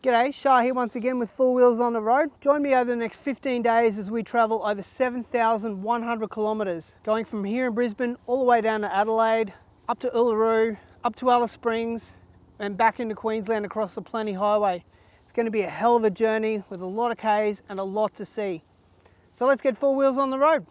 G'day, Shah here once again with Four Wheels on the Road. Join me over the next 15 days as we travel over 7,100 kilometres, going from here in Brisbane all the way down to Adelaide, up to Uluru, up to Alice Springs, and back into Queensland across the Plenty Highway. It's going to be a hell of a journey with a lot of Ks and a lot to see. So let's get Four Wheels on the road.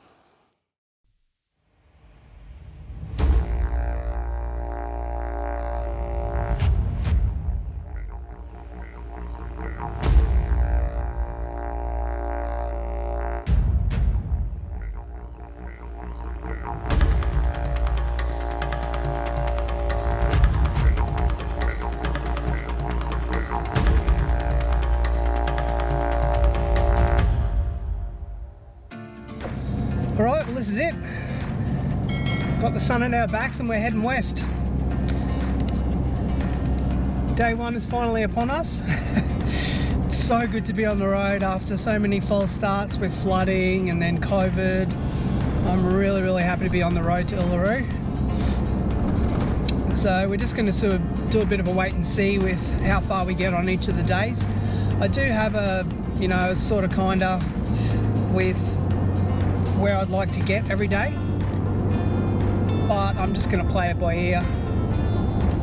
Alright, well this is it. Got the sun at our backs and we're heading west. Day one is finally upon us. It's so good to be on the road after so many false starts with flooding and then COVID. I'm really happy to be on the road to Uluru. So we're just going to sort of do a bit of a wait and see with how far we get on each of the days. I do have a, sort of kinda with where I'd like to get every day, but I'm just going to play it by ear.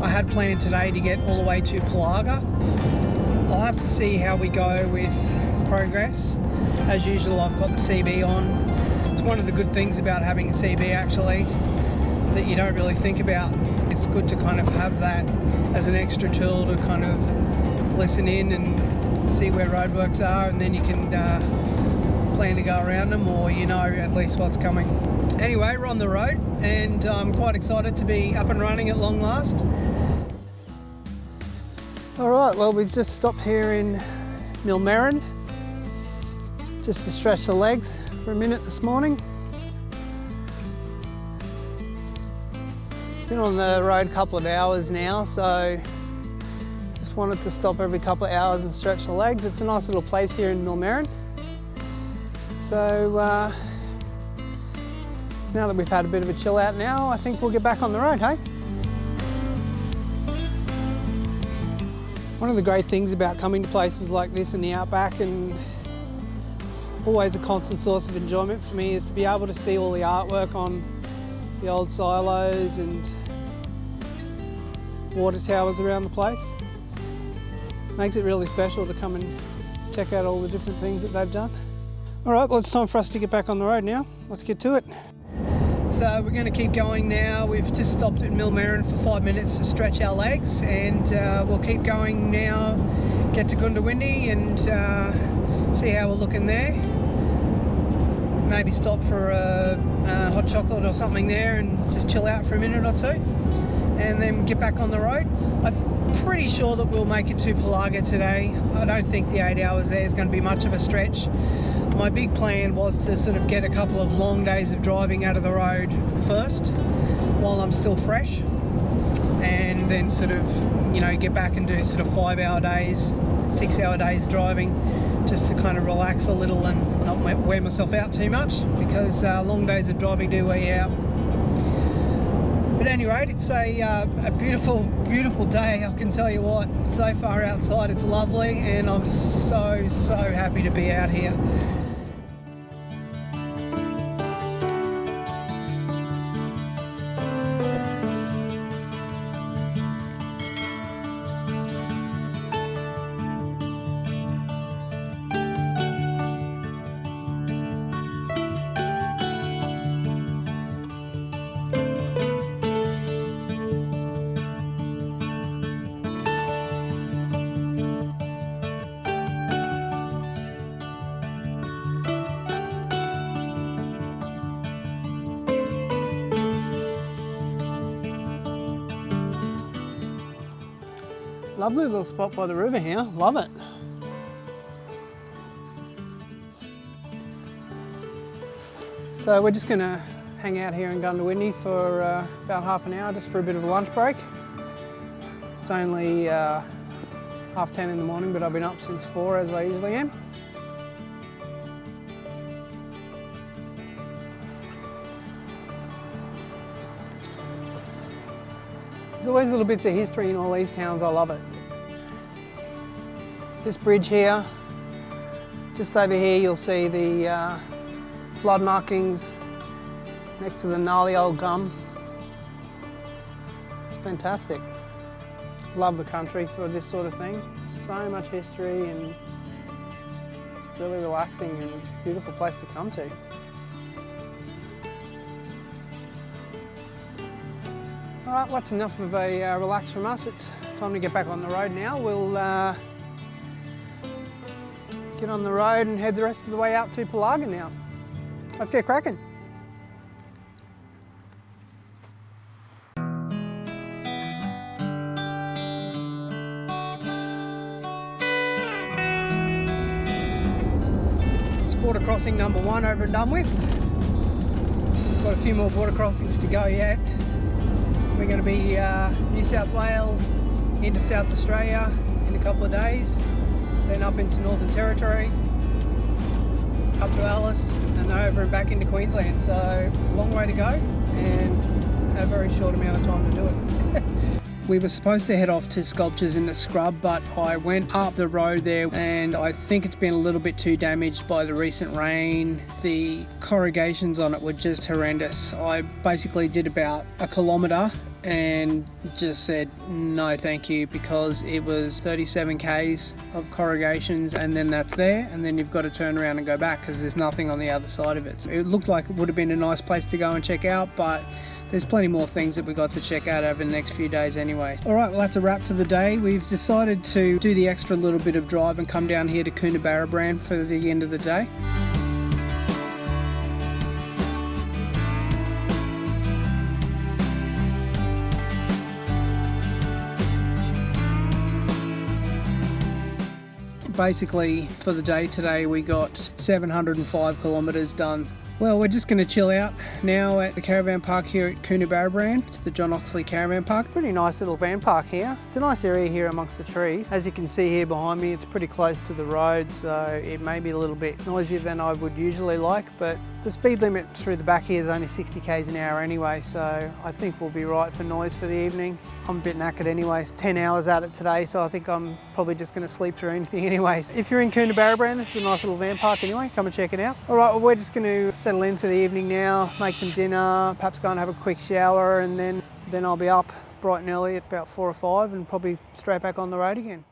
I had planned today to get all the way to Pillaga. I'll have to see how we go with progress. As usual, I've got the CB on. It's one of the good things about having a CB actually that you don't really think about. It's good to kind of have that as an extra tool to kind of listen in and see where roadworks are, and then you can plan to go around them, or at least what's coming. Anyway, we're on the road and I'm quite excited to be up and running at long last. Alright, well we've just stopped here in Millmerran just to stretch the legs for a minute this morning. Been on the road a couple of hours now, so just wanted to stop every couple of hours and stretch the legs. It's a nice little place here in Millmerran. So now that we've had a bit of a chill out now, I think we'll get back on the road, hey? One of the great things about coming to places like this in the outback, and it's always a constant source of enjoyment for me, is to be able to see all the artwork on the old silos and water towers around the place. Makes it really special to come and check out all the different things that they've done. Alright, well it's time for us to get back on the road now. Let's get to it. So we're going to keep going now. We've just stopped at Millmerran for 5 minutes to stretch our legs, and we'll keep going now, get to Goondiwindi and see how we're looking there. Maybe stop for a hot chocolate or something there and just chill out for a minute or two, and then get back on the road. I'm pretty sure that we'll make it to Pillaga today. I don't think the 8 hours there is going to be much of a stretch. My big plan was to sort of get a couple of long days of driving out of the road first while I'm still fresh, and then sort of get back and do sort of 5 hour days, 6 hour days driving, just to kind of relax a little and not wear myself out too much, because long days of driving do wear you out. But at any rate, it's a beautiful day, I can tell you what. So far outside it's lovely, and I'm so happy to be out here. Lovely little spot by the river here, love it. So we're just going to hang out here in Goondiwindi for about half an hour, just for a bit of a lunch break. It's only 10:30 in the morning, but I've been up since 4 as I usually am. There's always little bits of history in all these towns, I love it. This bridge here, just over here you'll see the flood markings next to the gnarly old gum. It's fantastic. Love the country for this sort of thing. So much history and it's really relaxing and beautiful place to come to. All right, well, that's enough of a relax from us. It's time to get back on the road now. We'll get on the road and head the rest of the way out to Pillaga now. Let's get cracking. It's border crossing number 1 over and done with. Got a few more border crossings to go yet. We're going to be New South Wales into South Australia in a couple of days, then up into Northern Territory, up to Alice, and then over and back into Queensland. So a long way to go and a very short amount of time to do it. We were supposed to head off to Sculptures in the Scrub, but I went up the road there and I think it's been a little bit too damaged by the recent rain. The corrugations on it were just horrendous. I basically did about a kilometre and just said no thank you, because it was 37 k's of corrugations and then that's there, and then you've got to turn around and go back because there's nothing on the other side of it. So it looked like it would have been a nice place to go and check out, but there's plenty more things that we got to check out over the next few days anyway. All right, well, that's a wrap for the day. We've decided to do the extra little bit of drive and come down here to Coonabarabran for the end of the day. Basically, for the day today, we got 705 kilometres done. Well, we're just going to chill out now at the caravan park here at Coonabarabran. It's the John Oxley Caravan Park. Pretty nice little van park here. It's a nice area here amongst the trees. As you can see here behind me, it's pretty close to the road, so it may be a little bit noisier than I would usually like, but the speed limit through the back here is only 60 k's an hour anyway, so I think we'll be right for noise for the evening. I'm a bit knackered anyway. 10 hours at it today, so I think I'm probably just going to sleep through anything anyways. If you're in Coonabarabran, this is a nice little van park anyway. Come and check it out. All right, well, we're just going to settle in for the evening now, make some dinner, perhaps go and have a quick shower, and then I'll be up bright and early at about 4 or 5 and probably straight back on the road again.